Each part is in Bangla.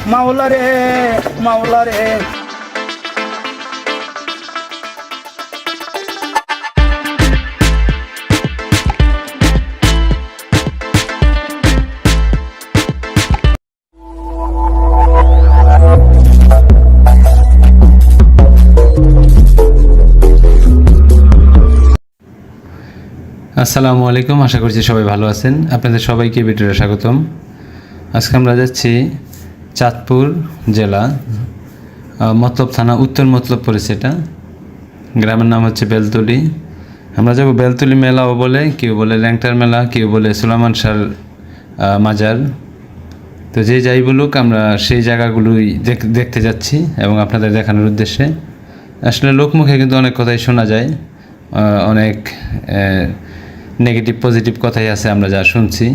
মাওলা রে মাওলা রে। আসসালামু আলাইকুম, আশা করছি সবাই ভালো আছেন। আপনাদের সবাইকে ভিডিওতে স্বাগতম। আজকে আমরা যাচ্ছি চাঁদপুর জেলা, মতলব থানা, উত্তর মতলব পড়েছে এটা। গ্রামের নাম হচ্ছে বেলতলি। আমরা যাব বেলতলি মেলাও বলে, কেউ বলে ল্যাংটার মেলা, কেউ বলে সুলাইমান শাহর মাজার। তো যে যাই বলুক, আমরা সেই জায়গাগুলোই দেখতে যাচ্ছি এবং আপনাদের দেখানোর উদ্দেশ্যে। আসলে লোকমুখে কিন্তু অনেক কথাই শোনা যায়, অনেক নেগেটিভ পজিটিভ কথাই আছে আমরা যা শুনছি।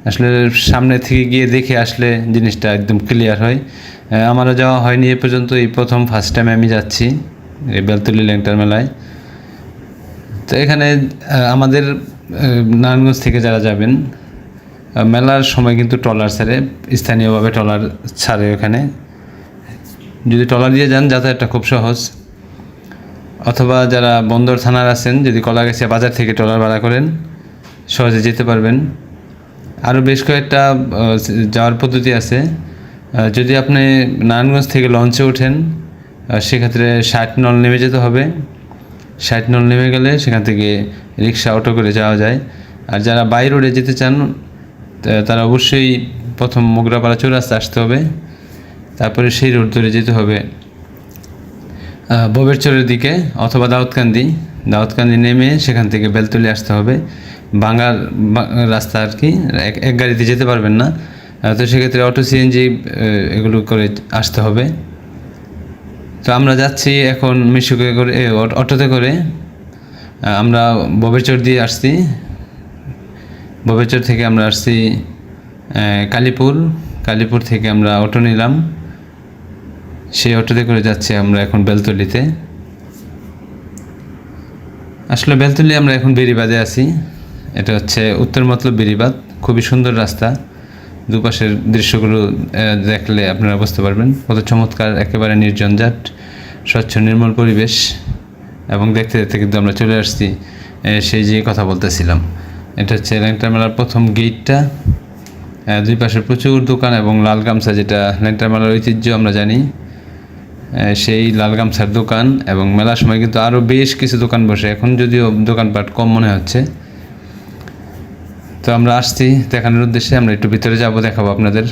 আসলে সামনে থেকে গিয়ে দেখে আসলে জিনিসটা একদম ক্লিয়ার হয়। আমারও যাওয়া হয়নি এ পর্যন্ত, এই প্রথম ফার্স্ট টাইম আমি যাচ্ছি এই বেলতলি ল্যাংটার মেলায়। তো এখানে আমাদের নারায়ণগঞ্জ থেকে যারা যাবেন, মেলার সময় কিন্তু ট্রলার ছাড়ে, স্থানীয়ভাবে ট্রলার ছাড়ে। ওখানে যদি ট্রলার দিয়ে যান যাতায়াতটা খুব সহজ, অথবা যারা বন্দর থানার আছেন, যদি কলাগাছিয়া বাজার থেকে ট্রলার ভাড়া করেন সহজে যেতে পারবেন। আরও বেশ কয়েকটা যাওয়ার পদ্ধতি আছে। যদি আপনি নারায়ণগঞ্জ থেকে লঞ্চে ওঠেন, সেক্ষেত্রে 60 নল নেমে যেতে হবে। 60 নল নেমে গেলে সেখান থেকে রিক্সা, অটো করে যাওয়া যায়। আর যারা বাই রোডে যেতে চান তারা অবশ্যই প্রথম মোগরাপাড়া চৌরাস্তা আসতে হবে, তারপরে সেই রোড ধরে যেতে হবে ববেরচরের দিকে, অথবা দাউদকান্দি নেমে সেখান থেকে বেলতলি আসতে হবে। বাঙ্গার রাস্তা আর কি, এক গাড়িতে যেতে পারবেন না। তো সেক্ষেত্রে অটো, সিএনজি এগুলো করে আসতে হবে। তো আমরা যাচ্ছি এখন মিশুকে করে, অটোতে করে। আমরা ববেরচর দিয়ে আসছি, ববেরচর থেকে আমরা আসছি কালীপুর থেকে আমরা অটো নিলাম, সেই অটোতে করে যাচ্ছি আমরা এখন বেলতলিতে। আসলে বেলতলি আমরা এখন বেরিবাদে আছি। এটা হচ্ছে উত্তর মতলব বেরিবাদ, খুবই সুন্দর রাস্তা। দুপাশের দৃশ্যগুলো দেখলে আপনারা বুঝতে পারবেন কত চমৎকার, একেবারে নির্জনজাট, স্বচ্ছ নির্মল পরিবেশ। এবং দেখতে দেখতে কিন্তু আমরা চলে আসছি সেই যে কথা বলতেছিলাম, এটা হচ্ছে ল্যাংটার মেলার প্রথম গেটটা। দুই পাশে প্রচুর দোকান এবং লাল গামছা, যেটা ল্যাংটার মেলার ঐতিহ্য আমরা জানি, সেই লাল গামছার দোকান। এবং মেলার সময় কিন্তু আরও বেশ কিছু দোকান বসে, এখন যদিও দোকানপাট কম মনে হচ্ছে। তো আমরা আসছি দেখানোর উদ্দেশ্যে, আমরা একটু ভিতরে যাব, দেখাবো আপনাদের।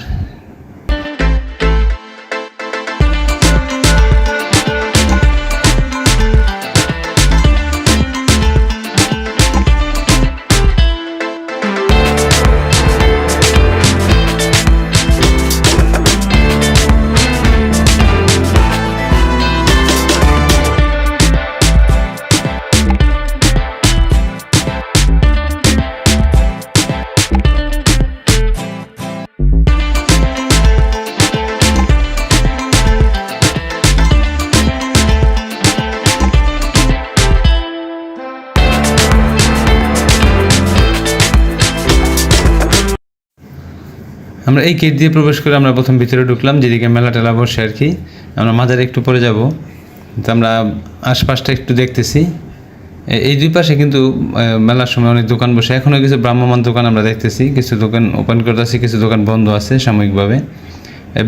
আমরা এই গেট দিয়ে প্রবেশ করে আমরা প্রথম ভিতরে ঢুকলাম, যেদিকে মেলা টেলা বসে আর কি। আমরা মাজারে একটু পরে যাব। তো আমরা আশপাশটা একটু দেখতেছি। এই দুই পাশে কিন্তু মেলার সময় অনেক দোকান বসে, এখনও কিছু ভ্রাম্যমান দোকান আমরা দেখতেছি। কিছু দোকান ওপেন করতেছি, কিছু দোকান বন্ধ আছে সাময়িকভাবে।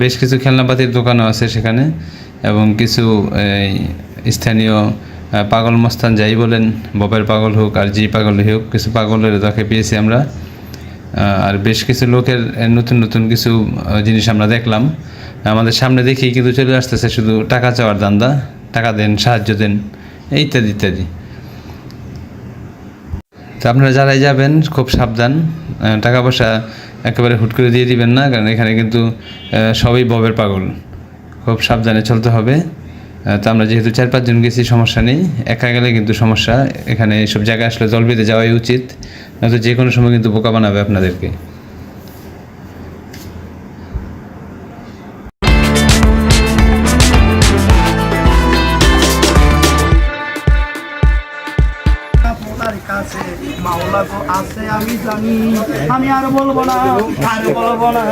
বেশ কিছু খেলনাপাতির দোকানও আছে সেখানে, এবং কিছু স্থানীয় পাগল মস্তান যাই বলেন, ববের পাগল হোক আর জি পাগল হোক, কিছু পাগলের দেখে পেয়েছি আমরা। আর বেশ কিছু লোকের নতুন নতুন কিছু জিনিস আমরা দেখলাম। আমাদের সামনে দেখেই কিন্তু চলে আসতেছে শুধু টাকা চাওয়ার ধান্দা, টাকা দেন, সাহায্য দেন, ইত্যাদি ইত্যাদি। তো আপনারা যারাই যাবেন খুব সাবধান, টাকা পয়সা একেবারে হুট করে দিয়ে দিবেন না, কারণ এখানে কিন্তু সবই ববের পাগল, খুব সাবধানে চলতে হবে। তো আমরা যেহেতু 4-5 জন গেছি, সমস্যা নেই। একা গেলে কিন্তু সমস্যা। এখানে এইসব জায়গায় আসলে দল বেঁধে যাওয়াই উচিত, নয়তো যে কোনো সময় কিন্তু বোকা বানাবে আপনাদেরকে। মাওলা তো আছে আমি জানি, আমি আর বলবো না, আর বলবো না,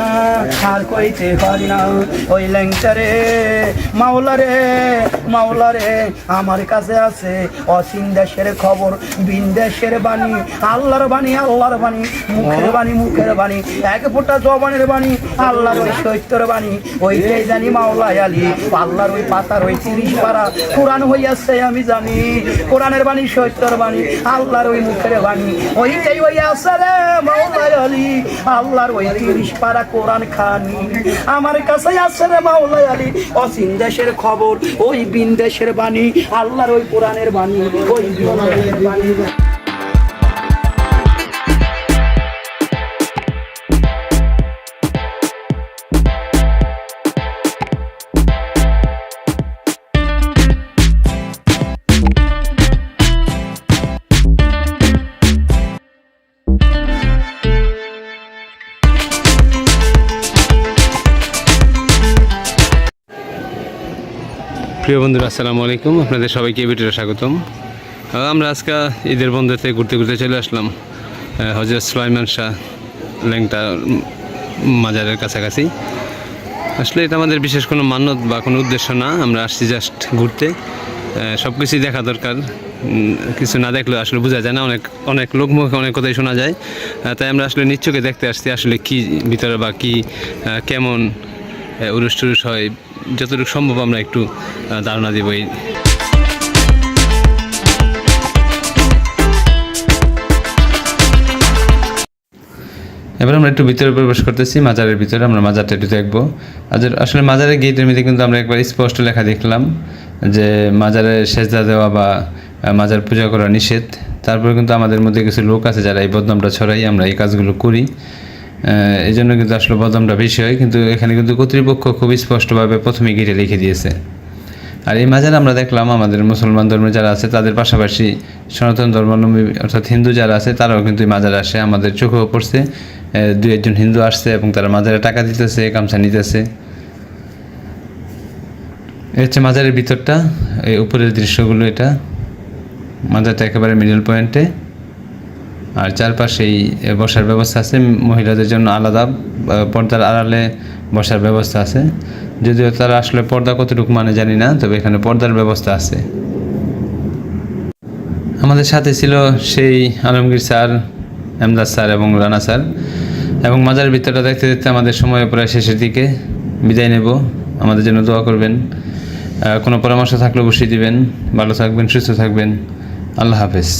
আর কইতে পারি না। ওই ল্যাংচা রে মাওলা রে, মাওলা রে, আমার কাছে আছে অসীম দেশের খবর, বিন দেশের বাণী, আল্লাহর বাণী, আল্লাহর বাণী, মুখের বাণী, মুখের বাণী, এক ফোঁটা জবানের বাণী, আল্লাহর ওই সত্যর বাণী, ওইটাই জানি মাওলা আলী, আল্লাহর ওই পাতার ওই 30 পারা কোরআন হইয়াছে আমি জানি, কোরআনের বাণী, সত্যর বাণী, আল্লাহর ওই মুখের বাণী, ওইটাই হইয়াছে রে মাওলা আলী, আল্লাহর ওই 30 পারা কোরআন খানি আমার কাছে আছে রে মাওলা আলী, অসীম দেশের খবর, ওই বিন দেশের বাণী, আল্লাহর ওই কোরআনের বাণী, ওই বিনের বাণী। প্রিয় বন্ধুরা, আসসালামু আলাইকুম। আপনাদের সবাইকে এই ভিডিওতে স্বাগতম। আমরা আজকে ঈদের বন্ধুতে ঘুরতে ঘুরতে চলে আসলাম হযরত সুলাইমান শাহ ল্যাংটা মাজারের কাছাকাছি। আসলে এটা আমাদের বিশেষ কোনো মান্যত বা কোনো উদ্দেশ্য না, আমরা আসছি জাস্ট ঘুরতে। সব কিছুই দেখা দরকার, কিছু না দেখলে আসলে বোঝা যায় না, অনেক লোকমুখে অনেক কথাই শোনা যায়। তাই আমরা আসলে নিশ্চয়কে দেখতে আসছি আসলে কি ভিতরে বা কি কেমন উরুস টুরুস হয়, যতটুকু সম্ভব আমরা একটু ধারণা দেব। এবার আমরা একটু ভিতরে প্রবেশ করতেছি, মাজারের ভিতরে। আমরা মাজারটা একটু দেখবো। আসলে মাজারের গেটের মধ্যে কিন্তু আমরা একবার স্পষ্ট লেখা দেখলাম যে মাজারে সেজদা দেওয়া বা মাজার পূজা করা নিষেধ। তারপরে কিন্তু আমাদের মধ্যে কিছু লোক আছে যারা এই বদনামটা ছড়াই, আমরা এই কাজগুলো করি, এই জন্য কিন্তু আসলে বদনামটা বেশি হয়। কিন্তু এখানে কিন্তু কর্তৃপক্ষ খুব স্পষ্টভাবে প্রথমে গেটে লিখে দিয়েছে। আর এই মাজারে আমরা দেখলাম আমাদের মুসলমান ধর্মে যারা আছে তাদের পাশাপাশি সনাতন ধর্মাবলম্বী অর্থাৎ হিন্দু যারা আছে তারাও কিন্তু এই মাজারে আসে। আমাদের চোখেও পড়ছে 2-1 হিন্দু আসছে এবং তারা মাজারে টাকা দিতেছে, গামছা নিতেছে। এই হচ্ছে মাজারের ভিতরটা, এই উপরের দৃশ্যগুলো। এটা মাজারটা একেবারে মিডল পয়েন্টে, আর চারপাশেই বসার ব্যবস্থা আছে। মহিলাদের জন্য আলাদা পর্দার আড়ালে বসার ব্যবস্থা আছে, যদিও তারা আসলে পর্দা কতটুকু মানে জানি না, তবে এখানে পর্দার ব্যবস্থা আছে। আমাদের সাথে ছিল সেই আলমগীর স্যার, এমদাদ স্যার এবং রানা স্যার। এবং মাজারের ভিতরটা দেখতে দেখতে আমাদের সময় প্রায় শেষের দিকে, বিদায় নেব। আমাদের জন্য দোয়া করবেন, কোনো পরামর্শ থাকলে অবশ্যই দিবেন। ভালো থাকবেন, সুস্থ থাকবেন। আল্লাহ হাফেজ।